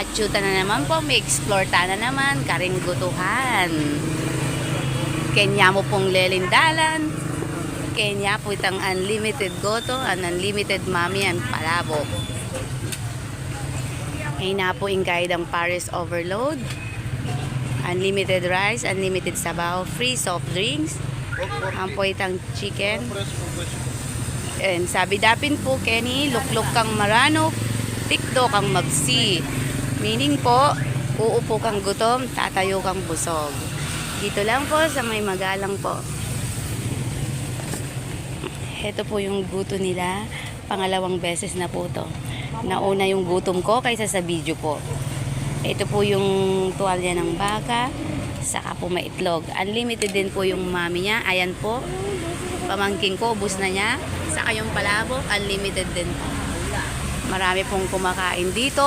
Atsyuta na naman po, may explore ta na naman, karing gutuhan. Kenya mo pong lelindalan. Kenya po itang unlimited goto, and unlimited mami and palabok. Ay na po yung guide ang Paris Overload. Unlimited rice, unlimited sabaw, free soft drinks. Ang po itang chicken. And sabi dapin po, Kenny, lukluk kang marano, tikdo kang magsi. Meaning po, uupo kang gutom, tatayo kang busog. Dito lang po sa may magalang po. Ito po yung guto nila. Pangalawang beses na po to. Nauna yung gutom ko kaysa sa video po. Ito po yung tuwalya ng baka. Saka po may itlog. Unlimited din po yung mami niya. Ayan po. Pamangking ko, ubus na niya. Saka yung palabok, unlimited din po. Marami pong kumakain dito.